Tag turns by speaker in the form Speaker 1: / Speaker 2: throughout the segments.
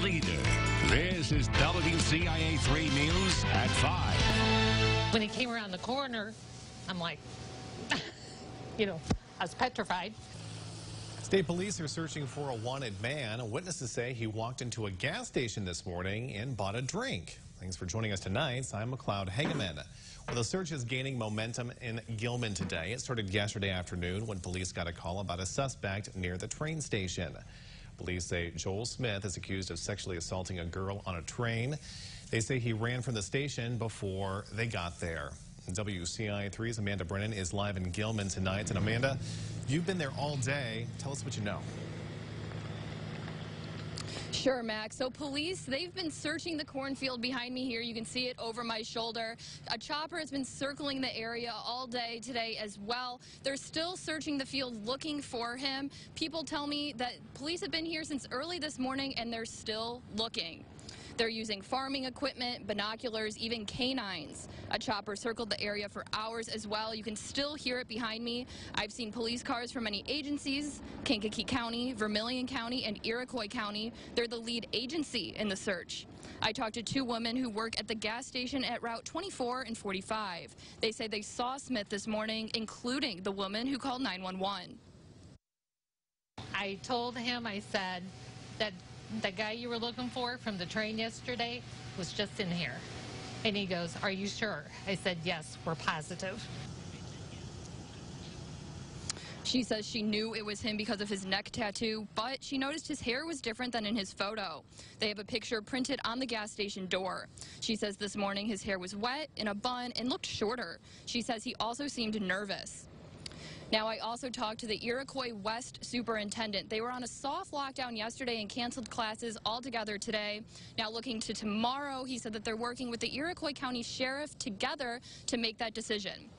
Speaker 1: leader. This is WCIA 3 News at 5.
Speaker 2: When he came around the corner, I'm like, I was petrified.
Speaker 3: State police are searching for a wanted man. Witnesses say he walked into a gas station this morning and bought a drink. Thanks for joining us tonight. I'm McLeod Hageman. Well, the search is gaining momentum in Gilman today. It started yesterday afternoon when police got a call about a suspect near the train station. Police say Joel Smith is accused of sexually assaulting a girl on a train. They say he ran from the station before they got there. WCIA 3's Amanda Brennan is live in Gilman tonight. And Amanda, you've been there all day. Tell us what you know.
Speaker 4: Sure, Max. So police, they've been searching the cornfield behind me here. You can see it over my shoulder. A chopper has been circling the area all day today as well. They're still searching the field looking for him. People tell me that police have been here since early this morning and they're still looking. They're using farming equipment, binoculars, even canines. A chopper circled the area for hours as well. You can still hear it behind me. I've seen police cars from many agencies, Kankakee County, Vermilion County, and Iroquois County. They're the lead agency in the search. I talked to two women who work at the gas station at Route 24 and 45. They say they saw Smith this morning, including the woman who called 911.
Speaker 2: I told him, I said that the guy you were looking for from the train yesterday was just in here. And he goes, "Are you sure?" I said, "Yes, we're positive."
Speaker 4: She says she knew it was him because of his neck tattoo, but she noticed his hair was different than in his photo. They have a picture printed on the gas station door. She says this morning his hair was wet, in a bun, and looked shorter. She says he also seemed nervous. Now, I also talked to the Iroquois West superintendent. They were on a soft lockdown yesterday and canceled classes altogether today. Now, looking to tomorrow, he said that they're working with the Iroquois County Sheriff together to make that decision.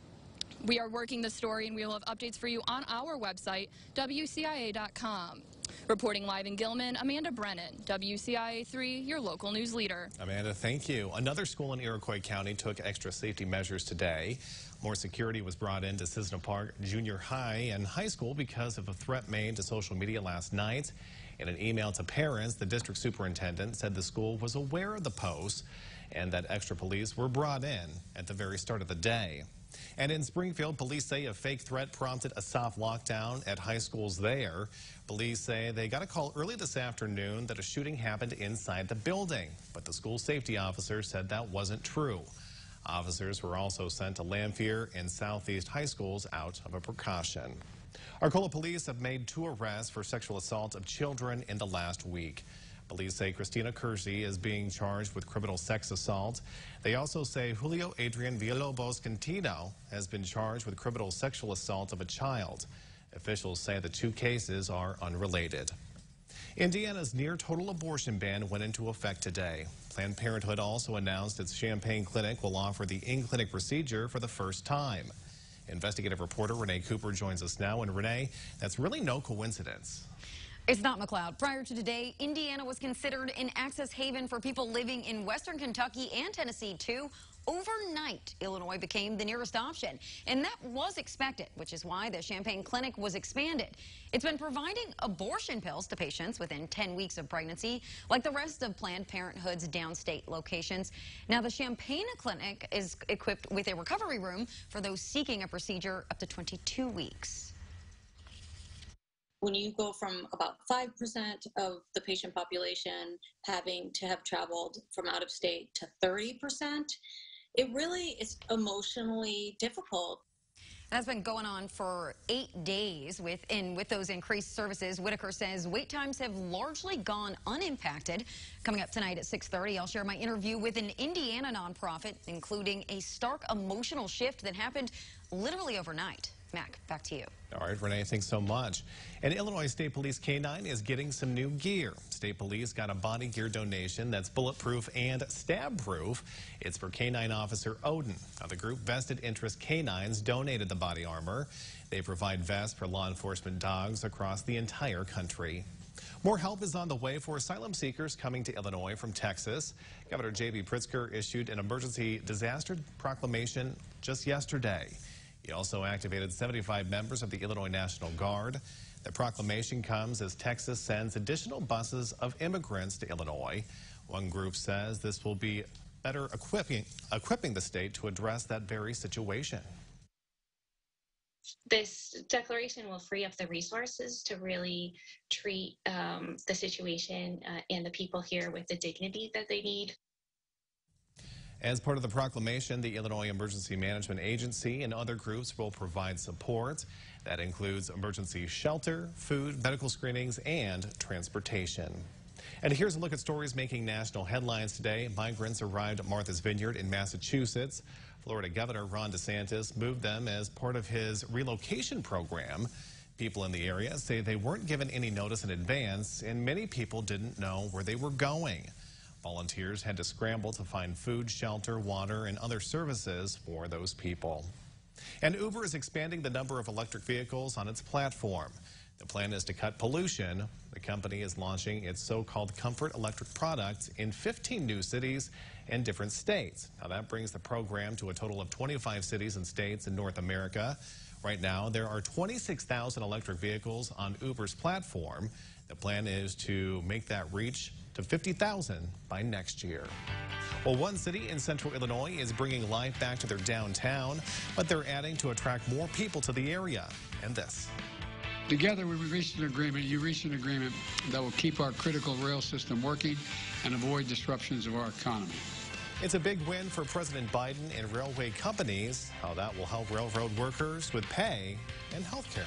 Speaker 4: We are working the story, and we will have updates for you on our website, WCIA.com. Reporting live in Gilman, Amanda Brennan, WCIA 3, your local news leader.
Speaker 3: Amanda, thank you. Another school in Iroquois County took extra safety measures today. More security was brought into Cisna Park Junior High and High School because of a threat made to social media last night. In an email to parents, the district superintendent said the school was aware of the post and that extra police were brought in at the very start of the day. And in Springfield, police say a fake threat prompted a soft lockdown at high schools there. Police say they got a call early this afternoon that a shooting happened inside the building, but the school safety officer said that wasn't true. Officers were also sent to Lamphere and Southeast high schools out of a precaution. Arcola police have made 2 arrests for sexual assault of children in the last week. Police say Christina Kersey is being charged with criminal sex assault. They also say Julio Adrian Villalobos Cantino has been charged with criminal sexual assault of a child. Officials say the 2 cases are unrelated. Indiana's near-total abortion ban went into effect today. Planned Parenthood also announced its Champaign clinic will offer the in-clinic procedure for the first time. Investigative reporter Renee Cooper joins us now. And Renee, that's really no coincidence.
Speaker 5: It's not, McLeod. Prior to today, Indiana was considered an access haven for people living in western Kentucky and Tennessee, too. Overnight, Illinois became the nearest option, and that was expected, which is why the Champaign Clinic was expanded. It's been providing abortion pills to patients within 10 weeks of pregnancy, like the rest of Planned Parenthood's downstate locations. Now, the Champaign Clinic is equipped with a recovery room for those seeking a procedure up to 22 weeks.
Speaker 6: When you go from about 5% of the patient population having to have traveled from out of state to 30%, it really is emotionally difficult.
Speaker 5: That's been going on for 8 days. With those increased services, Whitaker says wait times have largely gone unimpacted. Coming up tonight at 6:30, I'll share my interview with an Indiana nonprofit, including a stark emotional shift that happened literally overnight. Mac, back to you.
Speaker 3: All right, Renee, thanks so much. And Illinois State Police K-9 is getting some new gear. State Police got a body gear donation that's bulletproof and stab-proof. It's for K-9 Officer Odin. Now, the group Vested Interest K-9s donated the body armor. They provide vests for law enforcement dogs across the entire country. More help is on the way for asylum seekers coming to Illinois from Texas. Governor J.B. Pritzker issued an emergency disaster proclamation just yesterday. He also activated 75 members of the Illinois National Guard. The proclamation comes as Texas sends additional buses of immigrants to Illinois. One group says this will be better equipping the state to address that very situation.
Speaker 7: This declaration will free up the resources to really treat the situation and the people here with the dignity that they need.
Speaker 3: As part of the proclamation, the Illinois Emergency Management Agency and other groups will provide support. That includes emergency shelter, food, medical screenings, and transportation. And here's a look at stories making national headlines today. Migrants arrived at Martha's Vineyard in Massachusetts. Florida Governor Ron DeSantis moved them as part of his relocation program. People in the area say they weren't given any notice in advance, and many people didn't know where they were going. Volunteers had to scramble to find food, shelter, water, and other services for those people. And Uber is expanding the number of electric vehicles on its platform. The plan is to cut pollution. The company is launching its so-called Comfort electric product in 15 new cities and different states. Now that brings the program to a total of 25 cities and states in North America. Right now, there are 26,000 electric vehicles on Uber's platform. The plan is to make that reach to 50,000 by next year. Well, one city in central Illinois is bringing life back to their downtown, but they're adding to attract more people to the area. And this.
Speaker 8: Together, we reached an agreement. You reached an agreement that will keep our critical rail system working and avoid disruptions of our economy.
Speaker 3: It's a big win for President Biden and railway companies. How that will help railroad workers with pay and health care.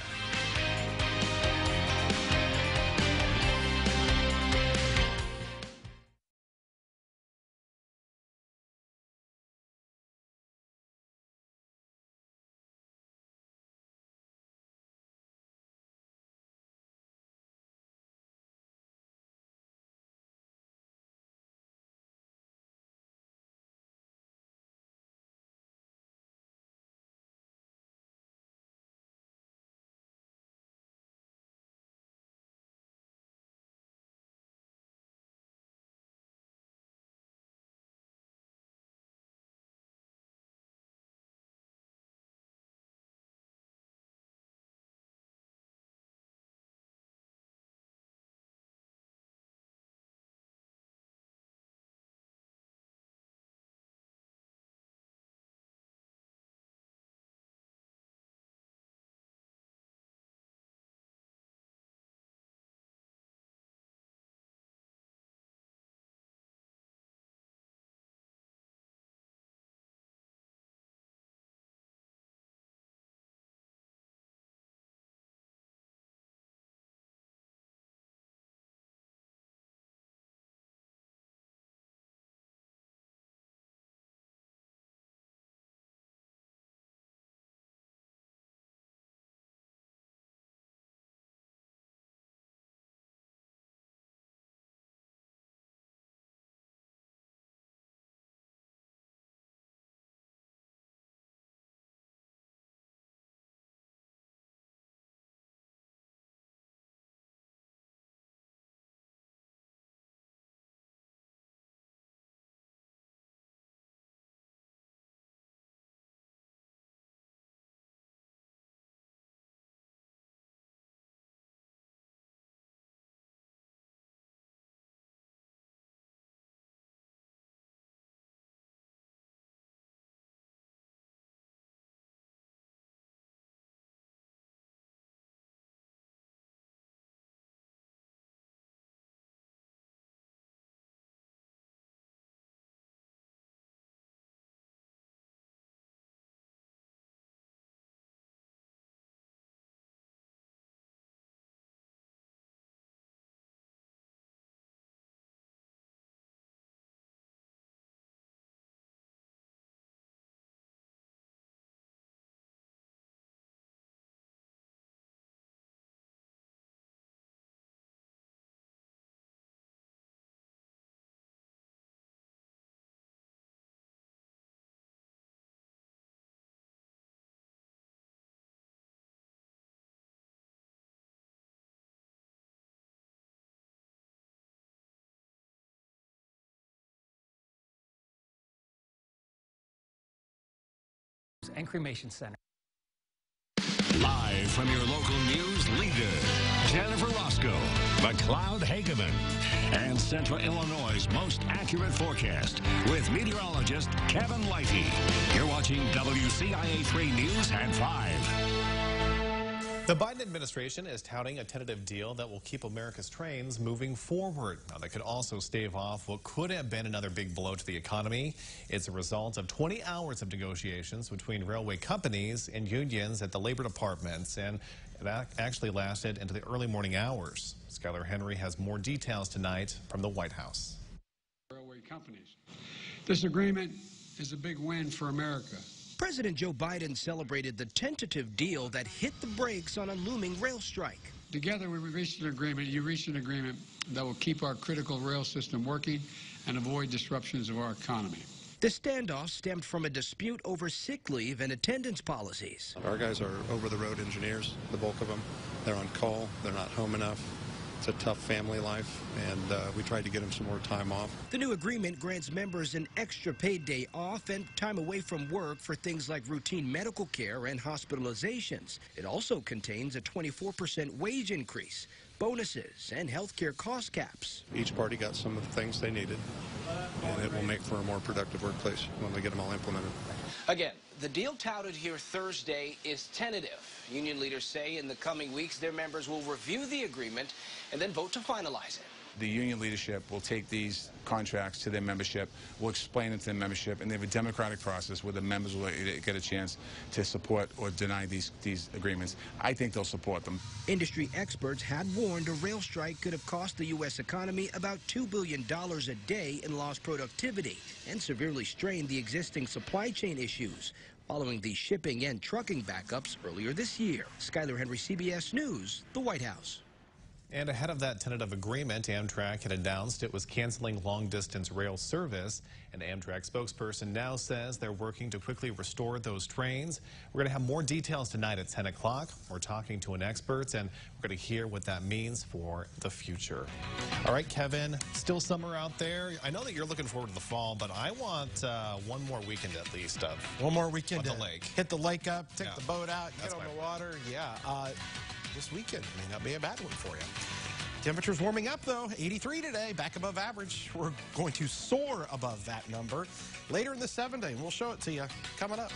Speaker 9: and Cremation Center.
Speaker 1: Live from your local news leader, Jennifer Roscoe, McLeod Hageman, and Central Illinois' most accurate forecast with meteorologist Kevin Lighty. You're watching WCIA 3 News at 5.
Speaker 3: The Biden administration is touting a tentative deal that will keep America's trains moving forward. Now, that could also stave off what could have been another big blow to the economy. It's a result of 20 hours of negotiations between railway companies and unions at the Labor Departments, and that actually lasted into the early morning hours. Skylar Henry has more details tonight from the White House.
Speaker 8: Railway companies. This agreement is a big win for America.
Speaker 9: President Joe Biden celebrated the tentative deal that hit the brakes on a looming rail strike.
Speaker 8: Together we reached an agreement, you reached an agreement that will keep our critical rail system working and avoid disruptions of our economy.
Speaker 9: The standoff stemmed from a dispute over sick leave and attendance policies.
Speaker 10: Our guys are over-the-road engineers, the bulk of them. They're on call, they're not home enough. It's a tough family life, and we tried to get them some more time off.
Speaker 9: The new agreement grants members an extra paid day off and time away from work for things like routine medical care and hospitalizations. It also contains a 24% wage increase, bonuses, and health care cost caps.
Speaker 10: Each party got some of the things they needed, and it will make for a more productive workplace when we get them all implemented.
Speaker 11: Again, the deal touted here Thursday is tentative. Union leaders say in the coming weeks their members will review the agreement and then vote to finalize it.
Speaker 12: The union leadership will take these contracts to their membership, will explain it to their membership, and they have a democratic process where the members will get a chance to support or deny these agreements. I think they'll support them.
Speaker 9: Industry experts had warned a rail strike could have cost the U.S. economy about $2 billion a day in lost productivity and severely strained the existing supply chain issues following the shipping and trucking backups earlier this year. Skylar Henry, CBS News, the White House.
Speaker 3: And ahead of that tentative agreement, Amtrak had announced it was canceling long-distance rail service. An Amtrak spokesperson now says they're working to quickly restore those trains. We're going to have more details tonight at 10 o'clock. We're talking to an expert, and we're going to hear what that means for the future. All right, Kevin, still summer out there. I know that you're looking forward to the fall, but I want one more weekend at least of
Speaker 13: one more weekend
Speaker 3: on the lake.
Speaker 13: Hit the lake up, take the boat out, get on the water.
Speaker 3: Yeah.
Speaker 13: This weekend may not be a bad one for you. Temperatures warming up, though. 83 today, back above average. We're going to soar above that number later in the 7-day, and we'll show it to you coming up.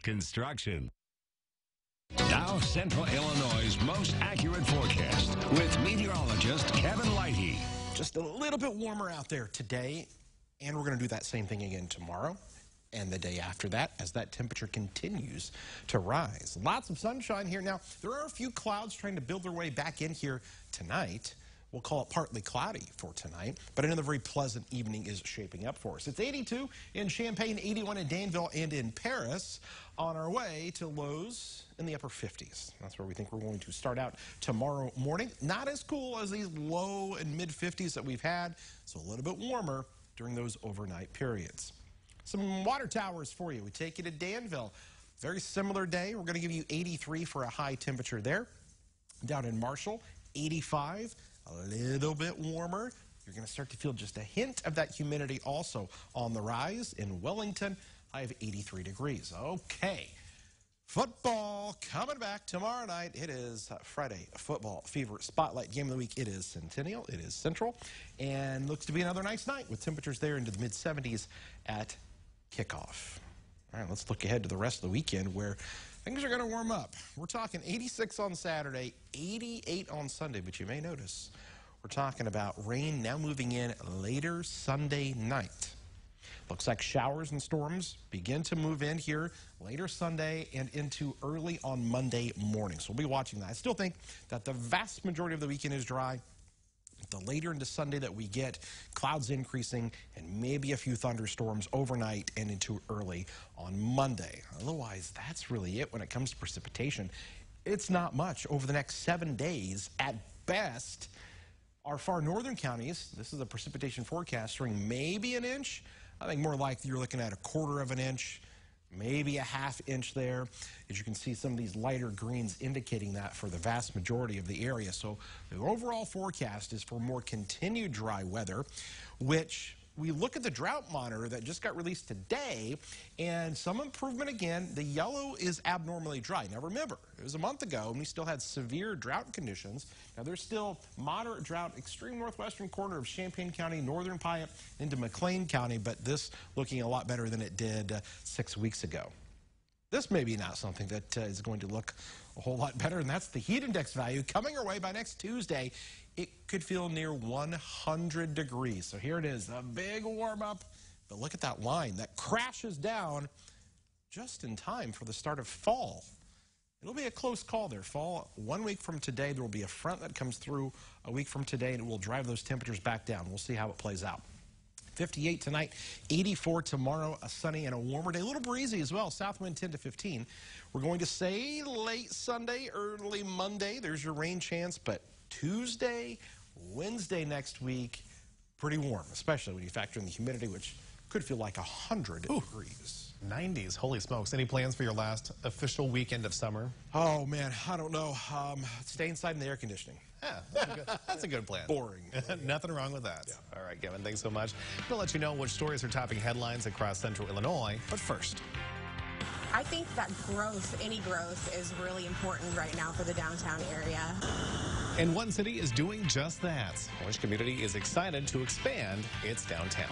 Speaker 1: construction. Now, Central Illinois' most accurate forecast with meteorologist Kevin Lighty.
Speaker 13: Just a little bit warmer out there today, and we're going to do that same thing again tomorrow and the day after that as that temperature continues to rise. Lots of sunshine here. Now, there are a few clouds trying to build their way back in here tonight. We'll call it partly cloudy for tonight, but another very pleasant evening is shaping up for us. It's 82 in Champaign, 81 in Danville and in Paris, on our way to lows in the upper 50s. That's where we think we're going to start out tomorrow morning. Not as cool as these low and mid 50s that we've had, so a little bit warmer during those overnight periods. Some water towers for you. We take you to Danville. Very similar day. We're going to give you 83 for a high temperature there. Down in Marshall, 85. A little bit warmer. You're going to start to feel just a hint of that humidity also on the rise. In Wellington, high of 83 degrees. Okay. Football coming back tomorrow night. It is Friday Football Fever Spotlight Game of the Week. It is Centennial. It is Central. And looks to be another nice night with temperatures there into the mid-70s at kickoff. All right, let's look ahead to the rest of the weekend where things are going to warm up. We're talking 86 on Saturday, 88 on Sunday, but you may notice we're talking about rain now moving in later Sunday night. Looks like showers and storms begin to move in here later Sunday and into early on Monday morning. So we'll be watching that. I still think that the vast majority of the weekend is dry. The later into Sunday that we get, clouds increasing and maybe a few thunderstorms overnight and into early on Monday. Otherwise, that's really it when it comes to precipitation. It's not much over the next 7 days at best. Our far northern counties, this is a precipitation forecast showing maybe an inch. I think more likely you're looking at a quarter of an inch, maybe a half inch there. As you can see, some of these lighter greens indicating that for the vast majority of the area. So the overall forecast is for more continued dry weather, which we look at the drought monitor that just got released today, and some improvement again. The yellow is abnormally dry. Now remember, it was a month ago, and we still had severe drought conditions. Now there's still moderate drought, extreme northwestern corner of Champaign County, northern Piatt into McLean County, but this looking a lot better than it did 6 weeks ago. This may be not something that is going to look a whole lot better, and that's the heat index value coming our way by next Tuesday. It could feel near 100 degrees. So here it is, a big warm up. But look at that line that crashes down just in time for the start of fall. It'll be a close call there. Fall, 1 week from today, there will be a front that comes through a week from today, and it will drive those temperatures back down. We'll see how it plays out. 58 tonight, 84 tomorrow, a sunny and a warmer day. A little breezy as well, south wind 10 to 15. We're going to say late Sunday, early Monday, there's your rain chance, but Tuesday, Wednesday next week, pretty warm, especially when you factor in the humidity, which could feel like 100 degrees.
Speaker 3: 90s, holy smokes. Any plans for your last official weekend of summer?
Speaker 13: Oh, man, I don't know. Stay inside in the air conditioning.
Speaker 3: Yeah, that's a good plan.
Speaker 13: Boring.
Speaker 3: Nothing wrong with that.
Speaker 13: Yeah.
Speaker 3: All right, Kevin, thanks so much. We'll let you know which stories are topping headlines across central Illinois. But first,
Speaker 14: I think that growth, any growth, is really important right now for the downtown area.
Speaker 3: And one city is doing just that. Orange Community is excited to expand its downtown.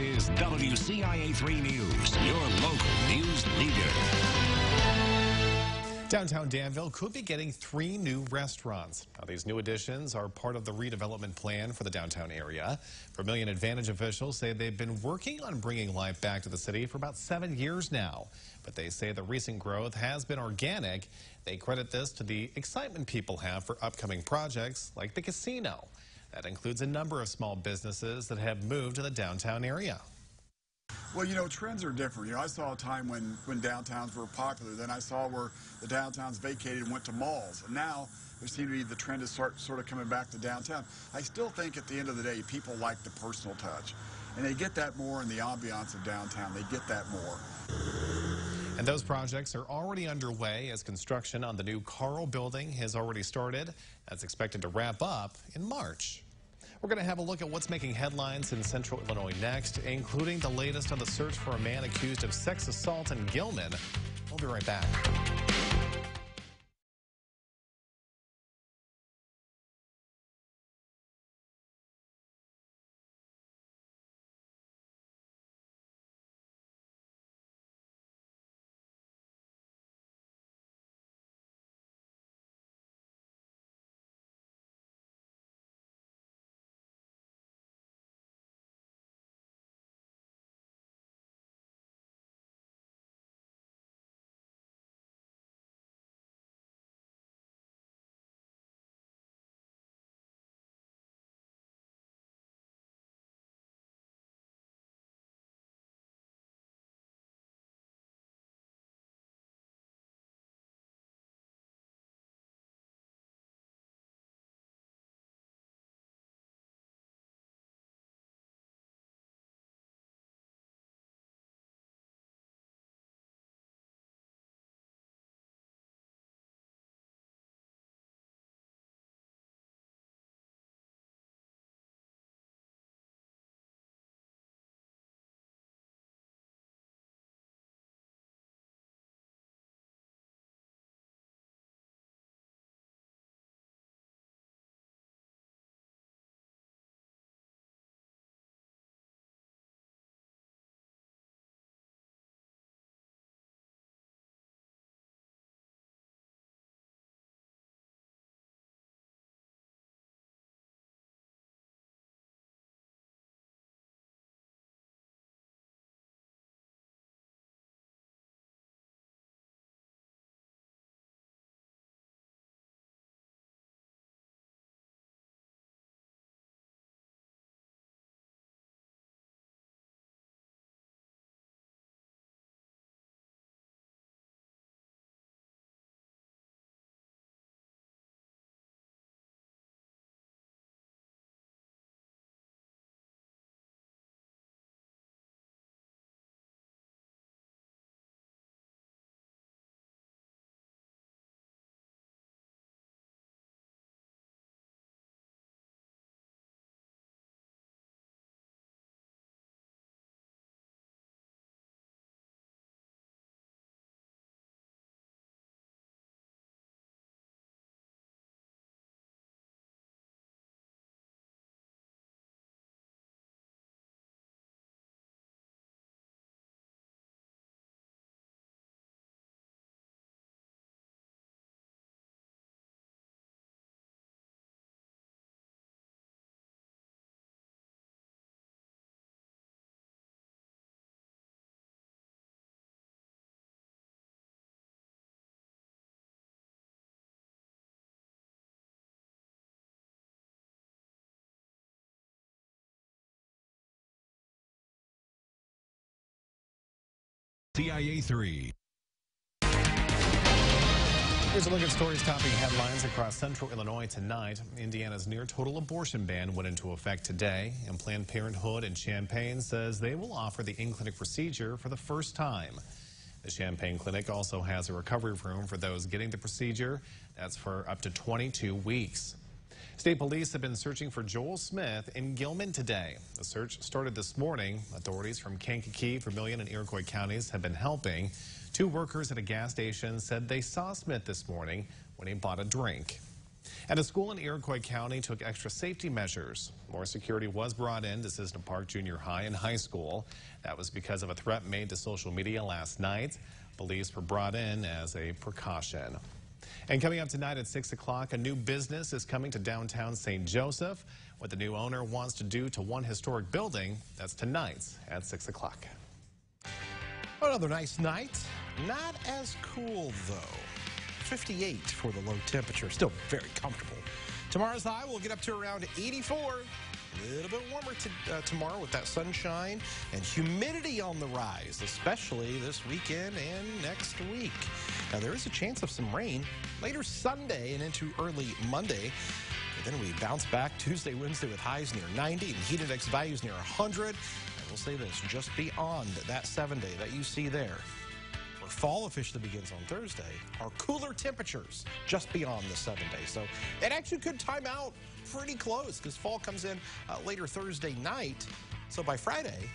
Speaker 1: is WCIA 3 News, your local news leader.
Speaker 3: Downtown Danville could be getting 3 new restaurants. Now, these new additions are part of the redevelopment plan for the downtown area. Vermilion Advantage officials say they've been working on bringing life back to the city for about 7 years now. But they say the recent growth has been organic. They credit this to the excitement people have for upcoming projects like the casino. That includes a number of small businesses that have moved to the downtown area.
Speaker 15: Well, you know, trends are different. You know, I saw a time when downtowns were popular. Then I saw where the downtowns vacated and went to malls. And now there seems to be the trend is sort of coming back to downtown. I still think at the end of the day, people like the personal touch. And they get that more in the ambiance of downtown. They get that more.
Speaker 3: And those projects are already underway as construction on the new Carl building has already started. That's expected to wrap up in March. We're going to have a look at what's making headlines in Central Illinois next, including the latest on the search for a man accused of sex assault in Gilman. We'll be right back.
Speaker 1: CIA 3.
Speaker 3: Here's a look at stories topping headlines across central Illinois tonight. Indiana's near total abortion ban went into effect today, and Planned Parenthood in Champaign says they will offer the in-clinic procedure for the first time. The Champaign Clinic also has a recovery room for those getting the procedure. That's for up to 22 weeks. State police have been searching for Joel Smith in Gilman today. The search started this morning. Authorities from Kankakee, Vermilion, and Iroquois counties have been helping. 2 workers at a gas station said they saw Smith this morning when he bought a drink. And a school in Iroquois County took extra safety measures. More security was brought in to Cisna Park Junior High and High School. That was because of a threat made to social media last night. Police were brought in as a precaution. And coming up tonight at 6 o'clock, a new business is coming to downtown St. Joseph. What the new owner wants to do to one historic building, that's tonight at 6 o'clock.
Speaker 13: Another nice night. Not as cool, though. 58 for the low temperature. Still very comfortable. Tomorrow's high will get up to around 84. A little bit warmer tomorrow with that sunshine and humidity on the rise, especially this weekend and next week. Now, there is a chance of some rain later Sunday and into early Monday. But then we bounce back Tuesday, Wednesday with highs near 90 and heat index values near 100. And we'll say this, just beyond that 7-day that you see there, where fall officially begins on Thursday, are cooler temperatures just beyond the 7-day. So it actually could time out pretty close because fall comes in later Thursday night. So by Friday,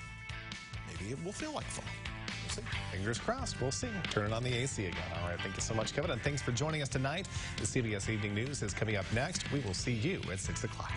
Speaker 13: maybe it will feel like fall. We'll see.
Speaker 3: Fingers crossed. We'll see. Turn it on the AC again. All right. Thank you so much, Kevin. And thanks for joining us tonight. The CBS Evening News is coming up next. We will see you at 6 o'clock.